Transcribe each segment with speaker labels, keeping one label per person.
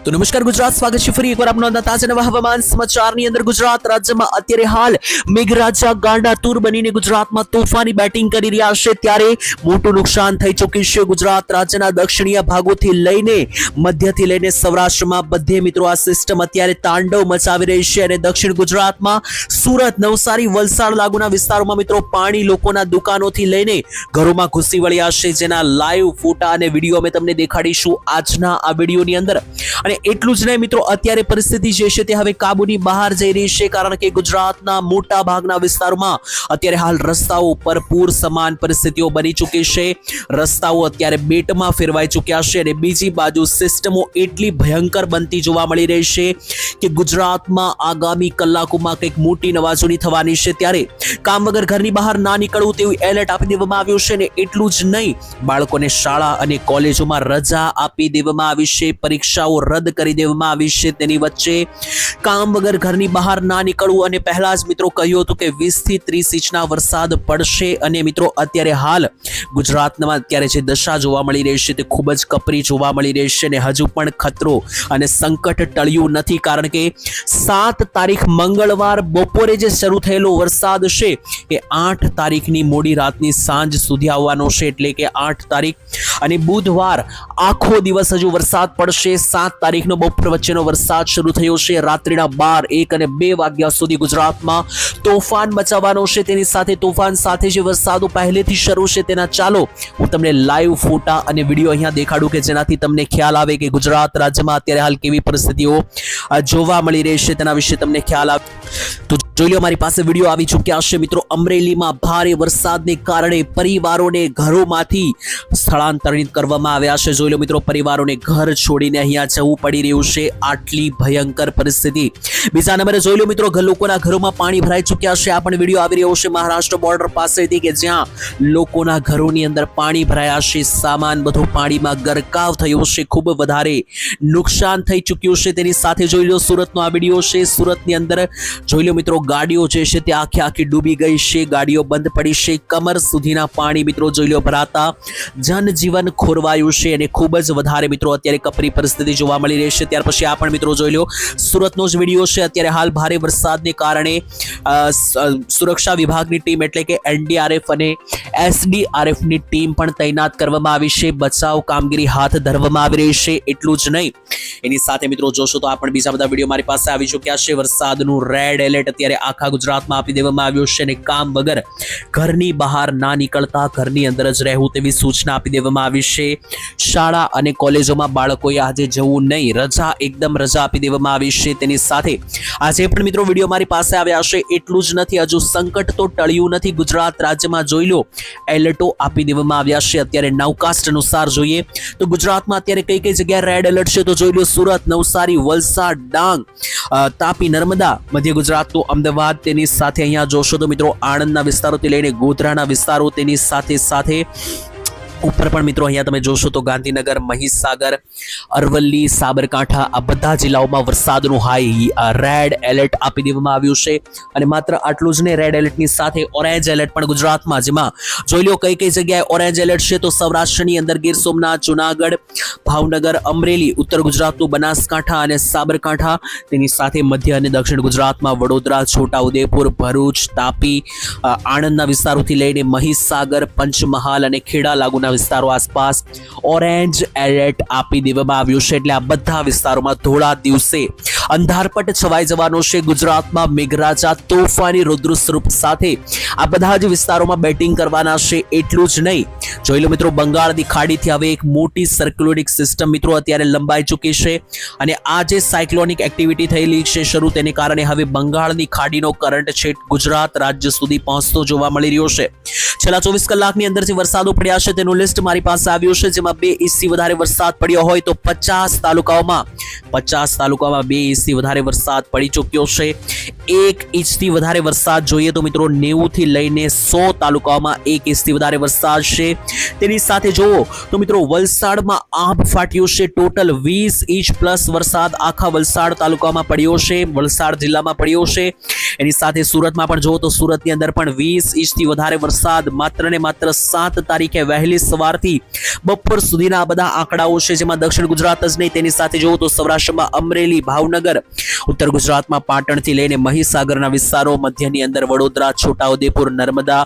Speaker 1: તો નમસ્કાર ગુજરાત, સ્વાગત છે ફરી એકવાર આપનો તાજા નવા હવામાન સમાચારની અંદર। ગુજરાત રાજ્યમાં અત્યારે હાલ મેઘરાજા ગાંડાતુર બનીને ગુજરાતમાં તોફાની બેટિંગ કરી રહ્યા છે, ત્યારે મોટું નુકસાન થઈ ચૂક્યું છે। ગુજરાત રાજ્યના દક્ષિણીય ભાગોથી લઈને મધ્યથી લઈને સૌરાષ્ટ્રમાં બધે મિત્રો આ સિસ્ટમ અત્યારે તાંડવ મચાવી રહી છે અને દક્ષિણ ગુજરાતમાં સુરત, નવસારી, વલસાડ લાગુના વિસ્તારોમાં મિત્રો પાણી લોકોના દુકાનોથી લઈને ઘરોમાં ઘૂસી વળ્યા છે, જેના લાઈવ ફોટા અને વિડીયો અમે તમને દેખાડીશું આજના આ વિડીયોની અંદર। અને એટલું જ નહીં મિત્રો, અત્યારે પરિસ્થિતિ જે છે તે હવે કાબુની બહાર જઈ રહી છે, કારણ કે ગુજરાતના મોટા ભાગના વિસ્તારોમાં અત્યારે હાલ રસ્તાઓ પર પૂર સમાન પરિસ્થિતિઓ બની ચૂકી છે। રસ્તાઓ અત્યારે બેટમાં ફેરવાઈ ચૂક્યા છે અને બીજી બાજુ સિસ્ટમો એટલી ભયંકર બનતી જોવા મળી રહી છે કે ગુજરાતમાં આગામી કલાકોમાં કંઈક મોટી નવાજોની થવાની છે, ત્યારે કામ વગર ઘરની બહાર ના નીકળવું તેવું એલર્ટ આપી દેવામાં આવ્યું છે। અને એટલું જ નહીં, બાળકોને શાળા અને કોલેજોમાં રજા આપી દેવામાં આવી છે, પરીક્ષાઓ રદ કરી દેવામાં આવી છે, તેની વચ્ચે કામ વગર ઘરની બહાર ના નીકળવું। અને પહેલા જ મિત્રો કહ્યું હતું કે 20 થી 30 ઇંચના વરસાદ પડશે અને મિત્રો અત્યારે હાલ ગુજરાતમાં અત્યારે જે દશા જોવા મળી રહી છે તે ખૂબ જ કપરી જોવા મળી રહી છે અને હજુ પણ ખતરો અને સંકટ ટળ્યું નથી, કારણ કે 7 તારીખ મંગળવાર બપોરે જે શરૂ થયેલો વરસાદ છે એ 8 તારીખની મોડી રાતની સાંજ સુધી આવવાનો છે, એટલે કે 8 તારીખ અને બુધવાર આખો દિવસ હજુ વરસાદ પડશે। 7 તારીખનો બપોર વચ્ચેનો વરસાદ શરૂ થયો છે, રાત્રિના 12, 1 અને 2 વાગ્યા સુધી ગુજરાતમાં તોફાન મચાવવાનો છે। તેની સાથે તોફાન સાથે જે વરસાદો પહેલેથી શરૂ છે તેના ચાલો હું તમને લાઈવ ફોટા અને વિડીયો અહીંયા દેખાડું કે જેનાથી તમને ખ્યાલ આવે કે ગુજરાત રાજ્યમાં અત્યારે હાલ કેવી પરિસ્થિતિઓ જોવા મળી રહી છે, તેના વિશે તમને ખ્યાલ આવે તો જોઈ લો। મારી પાસે વિડીયો આવી ચૂક્યા છે મિત્રો। અમરેલીમાં ભારે વરસાદને કારણે પરિવારોને ઘરોમાંથી સ્થળાંતરિત કરવામાં આવ્યા છે। જોઈ લો મિત્રો, પરિવારોને ઘર છોડીને અહીંયા જવું પડી રહ્યું છે, આટલી ભયંકર પરિસ્થિતિ। બીજા નંબરે જોઈ લો મિત્રો, લોકોના ઘરોમાં પાણી ભરાઈ ચૂક્યા છે। આ પણ વિડીયો આવી રહ્યો છે મહારાષ્ટ્ર બોર્ડર પાસેથી કે જ્યાં લોકોના ઘરોની અંદર પાણી ભરાયા છે, સામાન બધું પાણીમાં ગરકાવ થયો છે, ખૂબ વધારે નુકસાન થઈ ચૂક્યું છે। તેની સાથે જોઈ લો સુરતનો આ વિડીયો છે। સુરતની અંદર જોઈ લો મિત્રો, ગાડીઓ જે છે તે આખી ડૂબી ગઈ છે, ગાડીઓ બંધ પડી છે, કમર સુધીના પાણી મિત્રો જોઈ લો ભરાતા જનજીવન ખોરવાયું છે અને ખૂબ જ વધારે મિત્રો અત્યારે કપરી પરિસ્થિતિ જોવા મળી રહી છે। ત્યાર પછી આ પણ મિત્રો જોઈ લો સુરતનો જ વિડીયો છે। અત્યારે હાલ ભારે વરસાદને કારણે સુરક્ષા વિભાગની ટીમ એટલે કે એનડીઆરએફ અને એસડીઆરએફની ટીમ પણ તૈનાત કરવામાં આવી છે, બચાવ કામગીરી હાથ ધરવામાં આવી રહી છે। એટલું જ નહીં, એની સાથે મિત્રો જોશો તો આ પણ બીજા બધા વિડીયો મારી પાસે આવી ચૂક્યા છે। વરસાદનું રેડ એલર્ટ અત્યારે આખા ગુજરાતમાં આપી દેવામાં આવ્યું છે અને કામ વગર ઘરની બહાર ના નીકળતા ઘરની અંદર જ રહેવું તેવી સૂચના આપી દેવામાં આવી છે। શાળા અને કોલેજોમાં બાળકોએ આજે જવું નહીં, રજા એકદમ રજા આપી દેવામાં આવી છે। તેની સાથે આજે પણ મિત્રો વિડીયો મારી પાસે આવ્યા છે। એટલું જ નથી, હજુ સંકટ તો ટળ્યું નથી। ગુજરાત રાજ્યમાં જોઈ લો એલર્ટો આપી દેવામાં આવ્યા છે। અત્યારે નાઉકાસ્ટ અનુસાર જોઈએ તો ગુજરાતમાં અત્યારે કઈ કઈ જગ્યાએ રેડ એલર્ટ છે તો જોઈ લો સુરત, નવસારી, વલસાડ, ડાંગ, તાપી, નર્મદા, મધ્ય ગુજરાતનું અમદાવાદ, તેની સાથે અહીંયા જોશો તો મિત્રો આણંદના વિસ્તારોથી લઈને ગોધરાના વિસ્તારો, તેની સાથે સાથે ઉપર પણ મિત્રો અહીંયા તમે જોશો તો ગાંધીનગર, મહીસાગર, અરવલ્લી, સાબરકાંઠા આ બધા જિલ્લાઓમાં વરસાદનું હાઈ રેડ એલર્ટ આપી દેવામાં આવ્યું છે। અને માત્ર આટલું જ નહીં, રેડ એલર્ટની સાથે ઓરેન્જ એલર્ટ પણ ગુજરાતમાં, જેમાં જોઈ લો કઈ કઈ જગ્યાએ ઓરેન્જ એલર્ટ છે તો સૌરાષ્ટ્રની અંદર ગીર સોમનાથ, જુનાગઢ, ભાવનગર, અમરેલી, ઉત્તર ગુજરાતનું બનાસકાંઠા અને સાબરકાંઠા, તેની સાથે મધ્ય અને દક્ષિણ ગુજરાતમાં વડોદરા, છોટાઉદેપુર, ભરૂચ, તાપી, આણંદના વિસ્તારોથી લઈને મહીસાગર, પંચમહાલ અને ખેડા લાગુના વિસ્તારો આસપાસ ઓરેન્જ એલર્ટ આપી દેવામાં આવ્યું છે। એટલે આ બધા વિસ્તારોમાં ધોળા દિવસે અંધારપટ છવાઈ જવાનો છે। ગુજરાતમાં મેઘરાજા તોફાની રુદ્ર સ્વરૂપ સાથે આ બધા જ વિસ્તારોમાં બેટિંગ કરવાના છે। એટલું જ નહીં, જોઈ લો મિત્રો, બંગાળની ખાડીથી હવે એક મોટી સર્ક્યુલેટિક સિસ્ટમ મિત્રો અત્યારે લંબાઈ ચૂકી છે અને આ જે સાયક્લોનિક એક્ટિવિટી થયેલી છે શરૂ, તેને કારણે હવે બંગાળની ખાડીનો કરંટ છેક ગુજરાત રાજ્ય સુધી પહોંચતો જોવા મળી રહ્યો છે। છેલ્લા 24 કલાકની અંદર જે વરસાદો પડ્યા છે તેનું લિસ્ટ મારી પાસે આવ્યું છે, જેમાં 2 ઇંચથી વધારે વરસાદ પડ્યો હોય તો 50 તાલુકાઓમાં 2 ઇંચથી વધારે વરસાદ પડી ચૂક્યો છે। 1 ઇંચથી વધારે વરસાદ જોઈએ તો મિત્રો 90 થી લઈને 100 તાલુકાઓમાં 1 ઇંચથી વધારે વરસાદ છે। તેની સાથે જોવો તો મિત્રો વલસાડમાં આભ ફાટ્યું છે, ટોટલ 20 ઇંચ પ્લસ વરસાદ આખા વલસાડ તાલુકામાં પડ્યો છે, વલસાડ જિલ્લામાં પડ્યો છે। એની સાથે સુરતમાં પણ જુઓ તો સુરતની અંદર પણ 20 ઇંચથી વધારે વરસાદ માત્ર ને માત્ર 7 તારીખે વહેલી સવારથી બપોર સુધીના આ બધા આંકડાઓ છે, જેમાં દક્ષિણ ગુજરાત જ નહીં તેની સાથે જુઓ તો સૌરાષ્ટ્રમાં અમરેલી, ભાવનગર, ઉત્તર ગુજરાતમાં પાટણથી લઈને મહીસાગરના વિસ્તારો, મધ્યની અંદર વડોદરા, છોટાઉદેપુર, નર્મદા,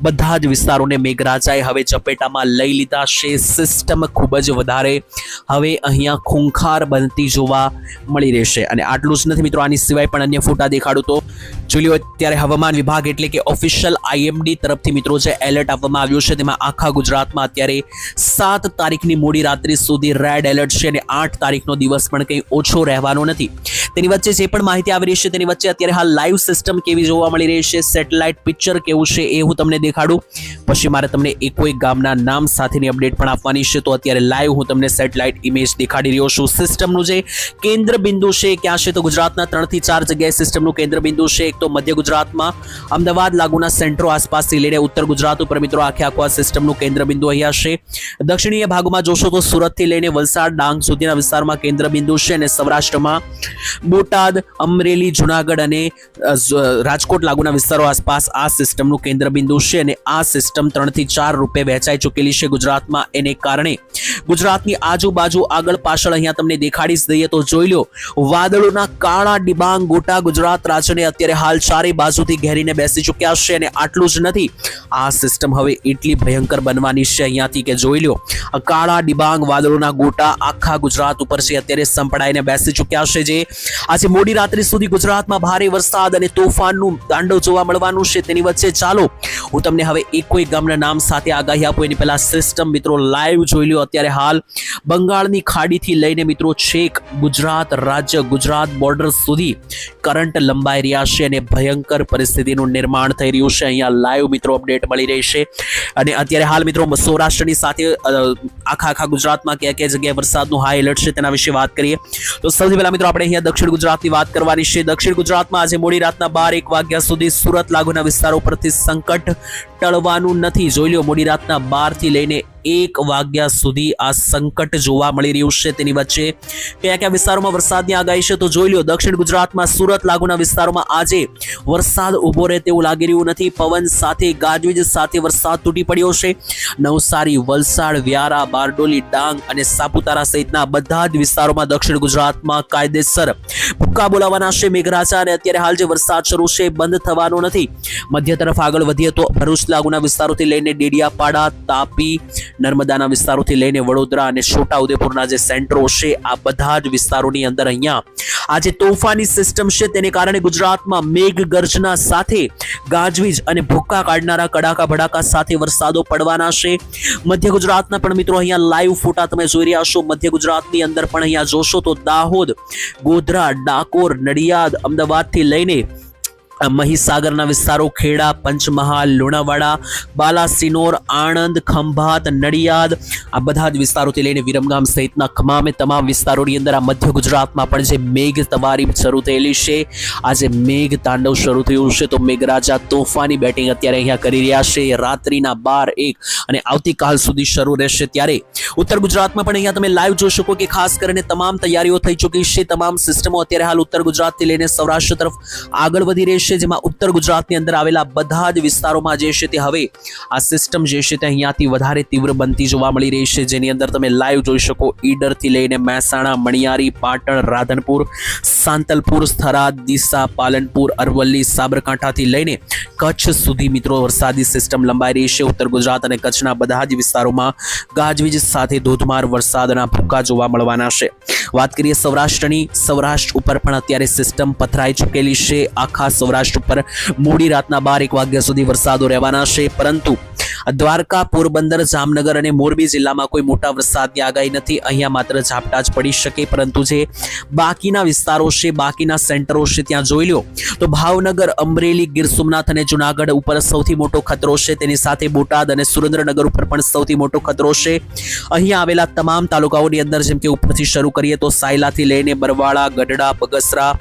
Speaker 1: બધા જ વિસ્તારોને મેઘરાજાએ હવે ચપેટામાં લઈ લીધા છે. સિસ્ટમ ખૂબ જ વધારે હવે અહીંયા ખૂંખાર બનતી જોવા મળી રહેશે. અને આટલું જ નથી મિત્રો, આની સિવાય પણ અન્ય ફોટા દેખાડું તો જોઈ લો. અત્યારે હવામાન વિભાગ એટલે કે ઓફિશિયલ IMD તરફથી મિત્રો જે એલર્ટ આપવામાં આવ્યું છે, તેમાં આખા ગુજરાતમાં અત્યારે 7 તારીખની મોડી રાત્રિ સુધી રેડ એલર્ટ છે અને 8 તારીખનો દિવસ પણ કંઈ ઓછો રહેવાનો નથી. તેની વચ્ચે જે પણ માહિતી આવી રહી છે તેની વચ્ચે અત્યારે હાલ લાઈવ સિસ્ટમ કેવી જોવા મળી રહી છે, સેટેલાઇટ પિક્ચર કેવું છે એ હું તમને દેખાડું. પછી મારે તમને એકોઈ ગામના નામ સાથેની અપડેટ પણ આપવાની છે. તો અત્યારે લાઈવ હું તમને સેટેલાઇટ ઇમેજ દેખાડી રહ્યો છું. સિસ્ટમનું જે કેન્દ્ર બિંદુ છે ક્યાં છે, તો ગુજરાતના 3 થી 4 જગ્યાએ સિસ્ટમનું કેન્દ્ર બિંદુ છે. એક તો મધ્ય ગુજરાતમાં અમદાવાદ લાગુના સેન્ટ્રો આસપાસથી લઈને ઉત્તર ગુજરાત ઉપર મિત્રો આખે આખું આ સિસ્ટમનું કેન્દ્ર બિંદુ અહીંયા છે. દક્ષિણીય ભાગમાં જોશો તો સુરતથી લઈને વલસાડ, ડાંગ સુધીના વિસ્તારમાં કેન્દ્ર બિંદુ છે અને સૌરાષ્ટ્રમાં બોટાદ, અમરેલી, જુનાગઢ અને રાજકોટ લાગુના વિસ્તારો આસપાસ આ સિસ્ટમનું કેન્દ્ર બિંદુ છે અને આ સિસ્ટમ 3 થી 4 રૂપે વહેંચાઈ ચૂકેલી છે ગુજરાતમાં. એને કારણે ગુજરાતની આજુબાજુ આગળ પાછળ અહીંયા તમને દેખાડી જ દઈએ તો જોઈ લો, વાદળોના કાળા ડિબાંગ ગોટા ગુજરાત રાજ્યને અત્યારે હાલ ચારે બાજુથી ઘેરીને બેસી ચૂક્યા છે. અને આટલું જ નથી, આ સિસ્ટમ હવે એટલી ભયંકર બનવાની છે અહીંયાથી કે જોઈ લો, કાળા ડિબાંગ વાદળોના ગોટા આખા ગુજરાત ઉપર છે અત્યારે સંપડાઈને બેસી ચૂક્યા છે, જે આજે મોડી રાત્રિ સુધી ગુજરાતમાં ભારે વરસાદ અને તોફાનનું તાંડવ જોવા મળવાનું છે. તેની વચ્ચે ચાલો હું તમને હવે એકોઈ ગામના નામ સાથે આગાહી આપું એની પહેલા સિસ્ટમ મિત્રો લાઈવ જોઈ લો. અત્યારે હાલ બંગાળની ખાડીથી લઈને મિત્રો છેક ગુજરાત રાજ્ય, ગુજરાત બોર્ડર સુધી કરંટ લંબાઈ રહ્યા છે અને ભયંકર પરિસ્થિતિનું નિર્માણ થઈ રહ્યું છે. અહીંયા લાઈવ મિત્રો અપડેટ મળી રહી છે. અને અત્યારે હાલ મિત્રો સૌરાષ્ટ્રની સાથે આખા ગુજરાતમાં કયા જગ્યાએ વરસાદનું હાઈ એલર્ટ છે તેના વિશે વાત કરીએ તો સૌથી પહેલા મિત્રો આપણે અહીંયા દક્ષિણ ગુજરાતની વાત કરવાની છે. દક્ષિણ ગુજરાતમાં આજે મોડી રાતના 12-1 વાગ્યા સુધી સુરત લાગુના વિસ્તારો પરથી સંકટ ટળવાનું નથી. જોઈ લો, મોડી રાતના 12 થી લઈને 1 વાગ્યા સુધી આ સંકટ જોવા મળી રહ્યું છે. તેની વચ્ચે કયા વિસ્તારોમાં વરસાદની આગાહી છે તો જોઈ લો, દક્ષિણ ગુજરાતમાં સુરત લાગુના વિસ્તારોમાં આજે વરસાદ ઉભો રહે તેવું લાગી રહ્યું નથી. પવન સાથે ગાજવીજ સાથે વરસાદ તૂટી પડ્યો છે. નવસારી, વલસાડ, વ્યારા, બારડોલી, ડાંગ અને સાપુતારા સહિતના બધા જ વિસ્તારોમાં દક્ષિણ ગુજરાતમાં કાયદેસર ભૂક્કા બોલાવવાના છે મેઘરાજા. અને અત્યારે હાલ જે વરસાદ શરૂ છે બંધ થવાનો નથી. મધ્ય તરફ આગળ વધીએ તો ભરૂચ લાગુના વિસ્તારોથી લઈને ડેડિયાપાડા, તાપી, નર્મદાના વિસ્તારોથી લઈને વડોદરા અને છોટાઉદેપુરના જે સેન્ટ્રો છે આ બધા જ વિસ્તારોની અંદર અહીંયા આજે તોફાની સિસ્ટમ છે. તેને કારણે ગુજરાતમાં મેઘ ગર્જના સાથે ગાજવીજ અને ભૂક્કા કાઢનારા કડાકા ભડાકા સાથે વરસાદો પડવાના છે. મધ્ય ગુજરાતના પણ મિત્રો અહીંયા લાઈવ ફોટા તમે જોઈ રહ્યા છો. મધ્ય ગુજરાતની અંદર પણ અહીંયા જોશો તો દાહોદ, ગોધરા, ડાકોર, નડિયાદ, અમદાવાદથી લઈને મહીસાગરના વિસ્તારો, ખેડા, પંચમહાલ, લુણાવાડા, બાલાસિનોર, આણંદ, ખંભાત, નડિયાદ આ બધા જ વિસ્તારોથી લઈને વિરમગામ સહિતના તમામ વિસ્તારોની અંદર આ મધ્ય ગુજરાતમાં પણ જે મેઘ તવારી શરૂ થયેલી છે, આજે મેઘ તાંડવ શરૂ થયું છે. તો મેઘરાજા તોફાની બેટિંગ અત્યારે અહીંયા કરી રહ્યા છે. રાત્રિના 12-1 અને આવતીકાલ સુધી શરૂ રહેશે. ત્યારે ઉત્તર ગુજરાતમાં પણ અહીંયા તમે લાઈવ જોઈ શકો કે ખાસ કરીને તમામ તૈયારીઓ થઈ ચૂકી છે. તમામ સિસ્ટમો અત્યારે હાલ ઉત્તર ગુજરાતથી લઈને સૌરાષ્ટ્ર તરફ આગળ વધી રહી છે, જેમાં ઉત્તર ગુજરાતની અંદર આવેલા બધા જ વિસ્તારોમાં જે છે તે હવે આ સિસ્ટમ જે છે તે અહીંયાથી વધારે તીવ્ર બનતી જોવા મળી રહી છે. જેની અંદર તમે લાઈવ જોઈ શકો, ઈડરથી લઈને મહેસાણા, મણિયારી, પાટણ, રાધનપુર, સાંતલપુર, થરાદ, ડીસા, પાલનપુર, અરવલ્લી, સાબરકાંઠાથી લઈને કચ્છ સુધી મિત્રો વરસાદી સિસ્ટમ લંબાઈ રહી છે. ઉત્તર ગુજરાત અને કચ્છના બધા જ વિસ્તારોમાં ગાજવીજ સાથે ધોધમાર વરસાદના ભૂક્કા જોવા મળવાના છે. વાત કરીએ સૌરાષ્ટ્રની, સૌરાષ્ટ્ર ઉપર પણ અત્યારે સિસ્ટમ પથરાઈ ચૂકેલી છે. આખા સૌરાષ્ટ્ર ઉપર મોડી રાતના 12-1 વાગ્યા સુધી વરસાદો રહેવાના છે. પરંતુ દ્વારકા, પોરબંદર, જામનગર અને મોરબી જિલ્લામાં કોઈ મોટા વરસાદની આગાહી નથી. અહીંયા માત્ર ઝાપટા જ પડી શકે. પરંતુ જે બાકીના વિસ્તારો છે, બાકીના સેન્ટરો છે ત્યાં જોઈ લો તો ભાવનગર, અમરેલી, ગીર સોમનાથ અને જુનાગઢ ઉપર સૌથી મોટો ખતરો છે. તેની સાથે બોટાદ અને સુરેન્દ્રનગર ઉપર પણ સૌથી મોટો ખતરો છે. અહીંયા આવેલા તમામ તાલુકાઓની અંદર જેમ કે ઉપરથી શરૂ કરીએ તો સાયલાથી લઈને બરવાળા, ગઢડા, બગસરા,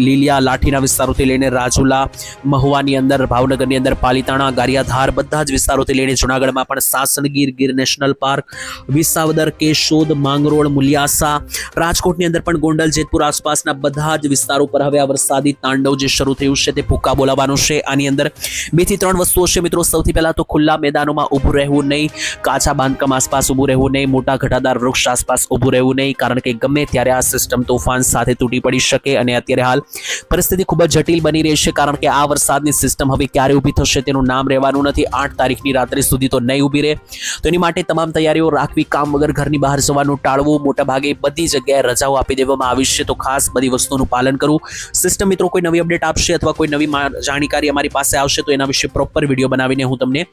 Speaker 1: લીલિયા, લાઠીના વિસ્તારોથી લઈને રાજુલા, મહુવાની અંદર, ભાવનગરની અંદર પાલીતાણા, ગારિયાધાર બધા જ વિસ્તારોથી લઈને જૂનાગઢમાં પણ સાસણગીર, ગીર નેશનલ પાર્ક, વિસાવદર, કેશોદ, માંગરોળ, મુલિયાસા, રાજકોટની અંદર પણ ગોંડલ, જેતપુર આસપાસના બધા જ વિસ્તારો પર હવે આ વરસાદી તાંડવ જે શરૂ થયું છે તે ભૂકા બોલાવવાનું છે. આની અંદર 2 થી 3 વસ્તુઓ છે મિત્રો. સૌથી પહેલા તો ખુલ્લા મેદાનોમાં ઊભું રહેવું નહીં, કાચા બાંધકામ આસપાસ ઊભું રહેવું નહીં, મોટા ઘટાદાર વૃક્ષ આસપાસ ઊભું રહેવું નહીં, કારણ કે ગમે ત્યારે આ સિસ્ટમ તોફાન સાથે તૂટી પડી શકે. અને અત્યારે હાલ પરિસ્થિતિ ખૂબ જ જટિલ બની રહી છે, કારણ કે આ વરસાદની સિસ્ટમ હવે ક્યારે ઊભી થશે તેનું નામ રહેવાનું નથી. 8 તારીખની રાત્રે સુધી તો નહીં ઊભી રહે. તો એની માટે તમામ તૈયારીઓ રાખવી, કામ વગર ઘરની બહાર જવાનું ટાળવું, મોટા ભાગે બધી જગ્યાએ રજાઓ આપી દેવામાં આવી છે, તો ખાસ બધી વસ્તુઓનું પાલન કરવું. સિસ્ટમ મિત્રો કોઈ નવી અપડેટ આપશે અથવા કોઈ નવી જાણકારી અમારી પાસે આવશે તો એના વિશે પ્રોપર વિડીયો બનાવીને હું તમને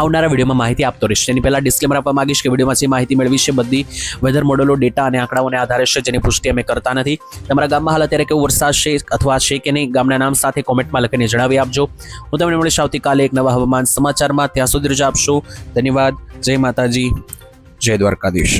Speaker 1: આવનારા વિડીયોમાં માહિતી આપતો રહીશ. તેની પહેલા ડિસ્ક્લેમર આપવા માંગીશ કે વિડીયોમાં જે માહિતી મેળવી છે બધી વેધર મોડેલો, ડેટા અને આંકડાઓને આધારે છે, જેની પુષ્ટિ અમે કરતા નથી. તમારા ગામમાં હાલ અત્યારે કેવો વરસાદ છે અથવા છે કે નહીં, ગામના નામ સાથે કોમેન્ટમાં લખીને જણાવી આપજો. હું તમને મળીશ આવતીકાલે એક નવા હવામાન સમાચારમાં. ત્યાં સુધી રજા આપશો. ધન્યવાદ. જય માતાજી, જય દ્વારકાધીશ.